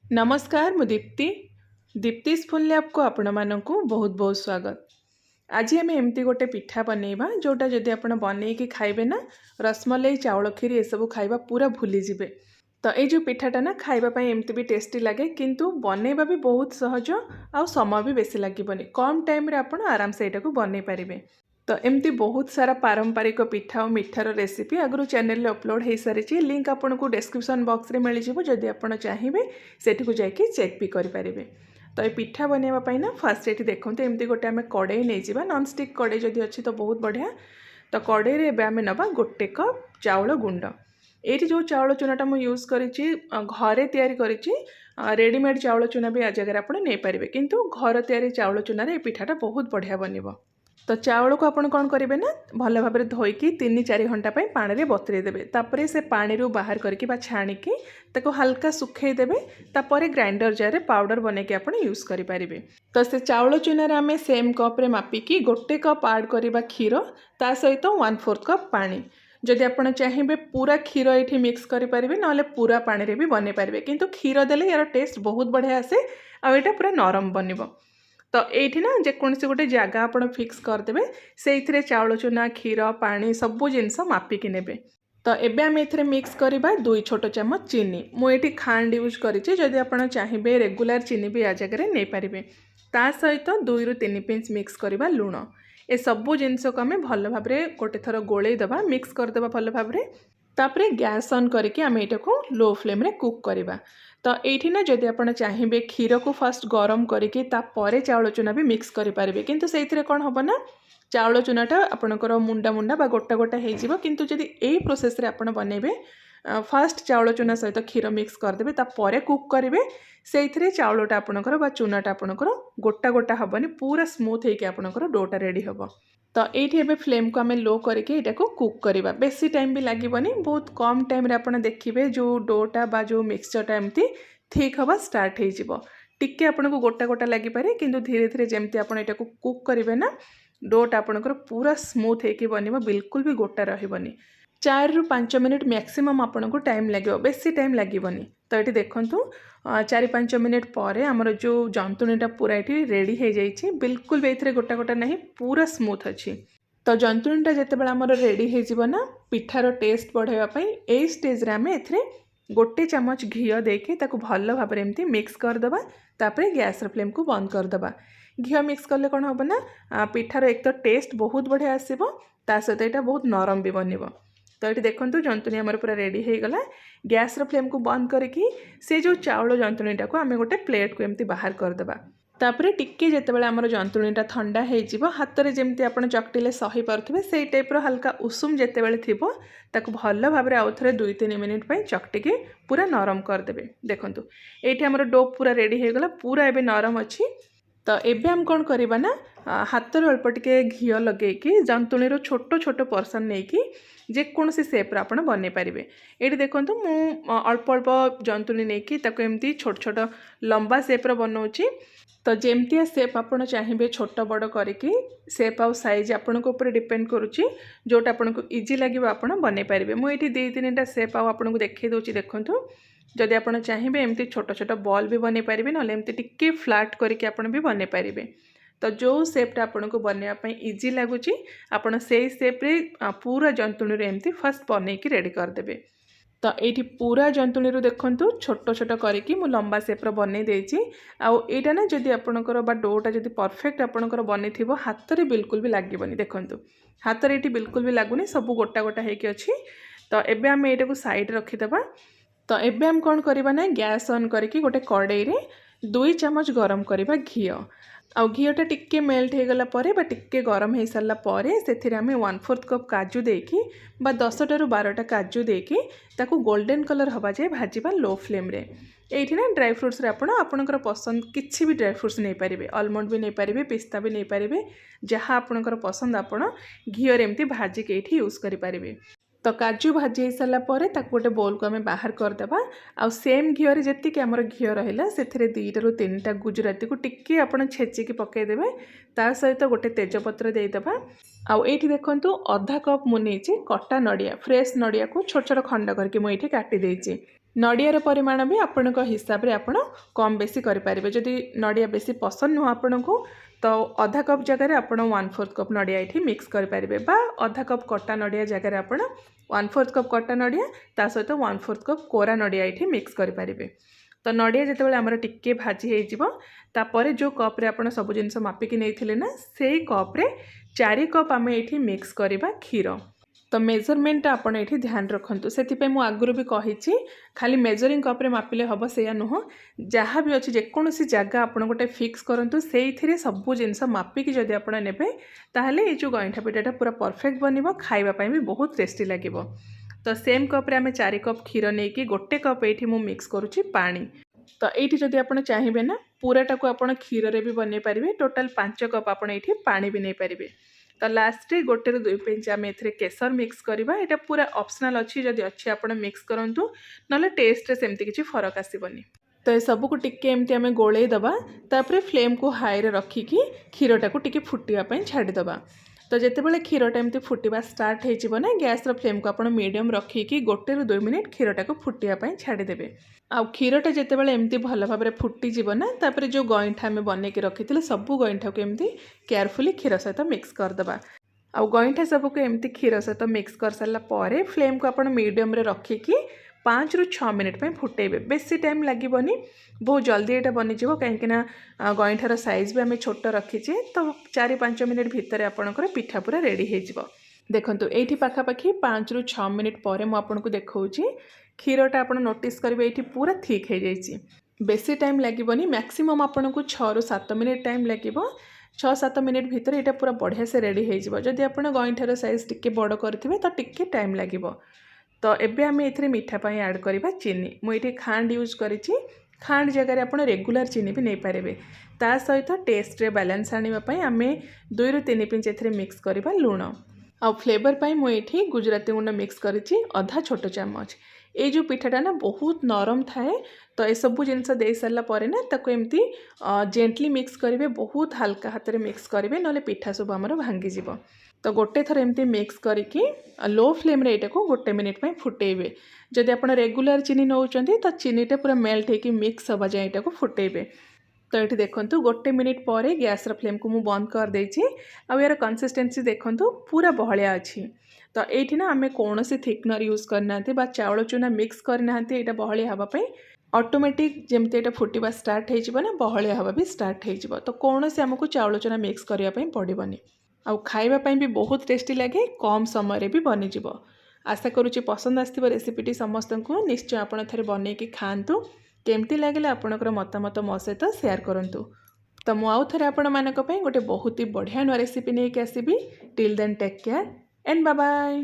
नमस्कार मु Deepti दीप्तिस full lab को आपण मानकु बहुत बहुत स्वागत। आज आम एमती गोटे पिठा बनैबा जोटा जदि आपण बनैकी खाइबे ना रसमलाई चाउल खीरी एसबू खाइबा पूरा भूली जिवे। तो ये जो पिठाटा ना खाइबा एमती भी टेस्टी लगे किंतु बनैबा भी बहुत सहज आ समय भी बेसी लागबनी कम टाइम रे आपण आराम से एटा को बनै पारिबे। तो एमती बहुत सारा पारंपरिक पिठा और मिठार रेसिपी आगु चैनल अपलोड हो सारी लिंक आपन को डिस्क्रिप्शन बॉक्स रे मिल जाव जदि आपन चाहिए सेठी को जाके चेक भी करें। तो ये पिठा बनवाई ना फास्ट ये देखते एमती गोटे आम कड़े नहीं नॉन स्टिक कड़े जदि अच्छी तो बहुत बढ़िया। तो कड़े आम नवा गोटे कप चाउल गुंड ये जो चाउल चूनाटा मुझे यूज करी घरे तैयारी रेडीमेड चाउल चूना भी आ जगह आप नहीं पारे किंतु घर तैयारी चाउल चूनार ये पिठाटा बहुत बढ़िया बनब। तो चाउल को आपन कौन करेंगे ना भल भाव में धोईकी 3-4 घंटा पानी में बतुरे देवे तापर से पानी रू बाहर करके छाणिकी ताको हल्का सुखे देवे तापर ग्राइंडर जार पाउडर बनैकी आपन यूज करि परिबे। तो से चाउल चूना रे आमे सेम कप रे मापिकी गोटे कप ऐड करबा क्षीर ता सहित 1/4 कप पानी। जदि आपन चाहिए पूरा क्षीर ये मिक्स करि परिबे नले पूरा पानी रे भी बनै परिबे किंतु क्षीर देले यार टेस्ट बहुत बढ़िया आसे आ एटा पूरा नरम बनिबो। तो ये ना जेकोसी गोटे जगह आप फिक्स करदे से चाउल चूना क्षीर पानी सबू जिनस मापिकी ने। तो एबे आम ए मिक्स करवा 2 छोट चम्मच चीनी मुझे खांड यूज करी आप चाहिए रेगुलर चीनी भी आ जगह नहीं पारे ता सहित 2-3 पिंच मिक्स करवा लुण ए सबू जिनस को आम भल भाव गोटे थर गोले दबा मिक्स करदे भल भाव तापरे गैस ऑन करके आम एटा को लो फ्लेम रे कुक करवा। तो ये ना जदि आप चाहिए क्षीर को फास्ट गरम करके तापर चाउल चूना भी मिक्स करें किंतु से कौन हम ना चाउल चूनाटा आपणकर मुंडा मुंडा बा गोटा गोटा हो किंतु जदि यही प्रोसेस रे आपण बनइबे फास्ट चाउल चूना सहित क्षीर मिक्स करदे तापर कुक करेंगे से चाउलटा आपणकर बा चूनाटा आपणकर गोटा गोटा हेनी पूरा स्मूथ होकर आपणकर डोटा रेडी हम। तो ये फ्लेम को आम लो करके यहाँ को कुक करवा बेसी टाइम भी लगभग बहुत कम टाइम रे आपन देखिए जो डोटा बा जो मिक्सचरटा एमती ठीक हवा स्टार्ट हो टिके आपन को गोटा गोटा लगी पारे किंतु धीरे धीरे जमती आपन एटा को कुक करेंगे ना डोटा आपनकर पूरा स्मूथ होकर बनब बिल्कुल भी गोटा रही 4-5 मिनट मैक्सिमम आपन को टाइम लगे बेसी टाइम लगभग। तो ये देखूँ 4-5 मिनट पर आमर जो जंतुणीटा पूरा ये रेडी हो जाइए बिल्कुल भी ये गोटा गोटा नहीं पूरा स्मूथ अच्छी। तो जंतुणीटा जितेबाला आमर रेडी हो पिठार टेस्ट बढ़ावाई यही स्टेज आम ए गोटे चम्मच घी देके ताकू भल भाव में एमती मिक्स करदे तापर गैस फ्लेम को बंद करदे। घी मिक्स कले कौन हम ना पिठार एक तो टेस्ट बहुत बढ़िया आसो ता सहित यहाँ बहुत नरम भी बनब। तो ये देखो जंतुणी आमर पूरा रेडी हो गला गैस फ्लेम को बंद करके से जो चाउल जंतुणीटा को आम गोटे प्लेट को एमती बाहर करदे तापर टिके जितेबाला आमर जंतुणीटा ठंडा हो हाथ में जमी आप चकटिले सही पारे से टाइप्र हल्का उषुम जितेबाला थी ताकू भल भाव में आउ थे 2-3 मिनिट चकटिके पूरा नरम करदे। देखूँ ये आमर डो पूरा रेडी हो गला पूरा एबे नरम अच्छी। तो एबे हम कौन करवा ना हाथ में अल्प टिके घी लगे जंतुणी छोट छोट पर्सन नहीं कि जेकोसी सेप्रे आप बन पारे। ये देखो मु अल्प अल्प जंतुणी नहीं एमती छोट छोट लंबा सेप्रे बनाऊँगी। तो जमतिया सेप आप चाहिए छोट बड़ करके सेप आउ साइज आपण को ऊपर डिपेंड करुच्ची जोटा आपन को इजी लगे आप बन पारे। मुझे 2-3टा सेप आपन को देखी दूसरी देखूँ जदि आप चाहिए एमती छोट छोट बॉल भी बन पारे ना एमती टिके फ्लैट करके आप भी बन पारे। तो जो सेप्टा आपन को बनवाई इजी लगुच आपड़ से सेप्रे पूरा जंतुणी एमती फर्स्ट बनईकी रेडी करदे। तो ये पूरा जंतुणी देखूँ छोट छोट करके मु लंबा सेप्र बनई देछि आउ एटा ना जदि आपणकर बा डोटा जदि परफेक्ट आपणकर बनी थी हाथ में बिल्कुल भी लगभग देखूँ हाथ में ये बिल्कुल भी लगुनि सब गोटा गोटा होगी अच्छी। तो एबे आम एटा को साइड रखीदबा। तो एबे हम कौन करवा ना गैस ऑन करके गोटे कड़ाई रे 2 चम्मच गरम करवा घी आउ घीटा टिके मेल्ट हो गला परे बा टिके गरम हो सारा पर से आम 1/4 कप काजू देकी बा 10-12टा काजू देकी ताकू गोल्डन कलर हवा जाए भाजवा लो फ्लेम रे। ये ना ड्राई फ्रुट्स आपणकर पसंद किसी भी ड्राई फ्रुट्स नहीं पारे आलमंड भी नहीं पारे पिस्ता भी नहीं पारे जहाँ आपणकर पसंद आप घी एमती भाजिक ये यूज करें। तो काजू भाजी सारा पर गोटे बोल को आम बाहर करदे आउ सेम घी जी आमर घी रहा से 2-3टा गुजराती को टिके आप छेचिकी पकईदे ता सहित गोटे तेजपत्र देदेबा। आउ ये देखूँ आधा कप मुझे कटा नड़िया फ्रेश नड़िया को छोट छोट खंड करके मुझे काटी देछि नड़ियार परिमाण भी आपण हिसाब रे आपण कम बेसी करें जदि नड़िया बेसी पसंद नुह आपण को तो अधा कप जगह आपण 1/4 कप नड़िया ये मिक्स करें बा अधा कप कटा नड़िया जगह आपण 1/4 कप कटा नड़िया ता सहित 1/4 कप कोरा नड़िया ये मिक्स करें। तो नड़िया जिते आमर टिके भाजी होपर जो कप्रे आप सब जिन मापिकी नहीं ना से कप्रे 4 कप आम ये मिक्स करवा क्षीर। तो मेजरमेंट आपड़ ये ध्यान रखु से आगुरी भी कही खाली मेजरिंग कप्रे मापिले हम से नुह जहाँ भी अच्छी जेकोसी जगह आप गोटे फिक्स करूँ से सब जिनस मापिकी जदि आप ने ताहले ये जो गईठा पिठाटा पूरा परफेक्ट बन खावाई भी बहुत टेस्टी लगे। तो सेम कप्रे आम 4 कप क्षीर नहीं कि गोटे कप ये मिक्स करुच्ची पानी। तो ये जदि आप चाहिए ना पूराटा को आप क्षीर भी बन पारे टोटाल 5 कप आप पानी भी नहीं पारे। तो लास्ट रे 1-2 पिंच आम ए केसर मिक्स करवा यहाँ पूरा ऑप्शनल अच्छी जदि अच्छी आप मिक्स करूँ ना टेस्ट सेमती किसी फरक आसबनी। तो ये सबको टिके एमती आम गोले दबा तापर फ्लेम को हाई रे रखिकी क्षीरटा को टिके फुटापी छाड़ीदबा। तो जितेबाला क्षीरटा एमती फुटवा स्टार्ट हो ना गैस फ्लेम को आप मीडियम रखिकी 1-2 मिनिट क्षीरटा को फुटापी छाड़ीदेवे। आउ क्षीरटा जितेबाला एमती भल भाव फुटीज ना तापर जो गईठा आम बनईक रखी सब गईठा को एमती केयरफुली क्षीर सहित मिक्स करदबा। आउ गईठा सबको एमती क्षीर सहित मिक्स कर सारापर फ्लेम को आप मीडियम रखिकी 5 ରୁ 6 मिनिट फुटेबे। बेसी टाइम लगे बहुत जल्दी यहाँ बनीज कहीं गईठार साइज भी आम छोट रखीचे तो 4-5 मिनिट भितर आपणकर पिठा पूरा रेडी हो। देखो ये पाखापाखि 5 ରୁ 6 मिनिट पर मुझे देखा क्षीरटा आप नोटिस करेंगे ये पूरा थिक हो जाइए। बेसी टाइम लगे मैक्सिमम आपन को 6 ରୁ 7 मिनिट टाइम लगे 6-7 मिनिट भितर यहाँ पूरा बढ़िया से रेडी हो। जदि आप गईठार साइज टिके बड़ करेंगे तो टिके टाइम लगे। तो एबे आम ए मीठा पाई ऐड करवा चीनी। मुझे खांड यूज करी खांड जगह आप रेगुलर चीनी भी नहीं पारे। ता सहित टेस्ट रे बैलेंस आने आम 2 ରୁ 3 पिंच ए मिक्स करवा लुण। आउ फ्लेवर पाई मुझे गुजराती गुंड मिक्स करी अधा छोट चामच। ये जो पिठाटा ना बहुत नरम थाए तो ये सब जिनस दे सारापर ना ताको एमती जेंटली मिक्स करेंगे बहुत हल्का हाथ में मिक्स करेंगे ना पिठा सब आमर भांगीज। तो गोटे थर एमती मिक्स करके लो फ्लेम रे एटा को 1 मिनिट में फुटेबे। जदि आप रेगुलर चीनी नौचंती तो चीनीटा पूरा मेल्ट होकर मिक्स हवा जाए एटा को फुटेबे। तो ये देखो 1 मिनिट पर गैस फ्लेम को मुझे बंद कर देछि। आ यार कंसिस्टेंसी देखो पूरा बहलिया अच्छी। तो ये ना आम कौन थिकनर यूज करना बा चाउल चूना मिक्स करना यहाँ बहलिया हाँपाई ऑटोमेटिक जमती ये फुटवा स्टार्ट हो ना बहलिया हवा भी स्टार्ट हो। तो कौन से आमको चाउल चूना मिक्स करने पड़ोनी। आउ खाइबापी भी बहुत टेस्टी लगे कम समय भी बनीज। आशा करुच्ची पसंद आसथिबो रेसिपीटी समस्त को निश्चय आपण थरे बनैकी खांतु। केमती लागले आपणकर मतामत मो सहित शेयर करंतु। तो मु आउ थरे आपण मानक पई गोटे बहुत ही बढ़िया नुआ रेसिपी नहीं आसीबी। Till then take care and bye bye.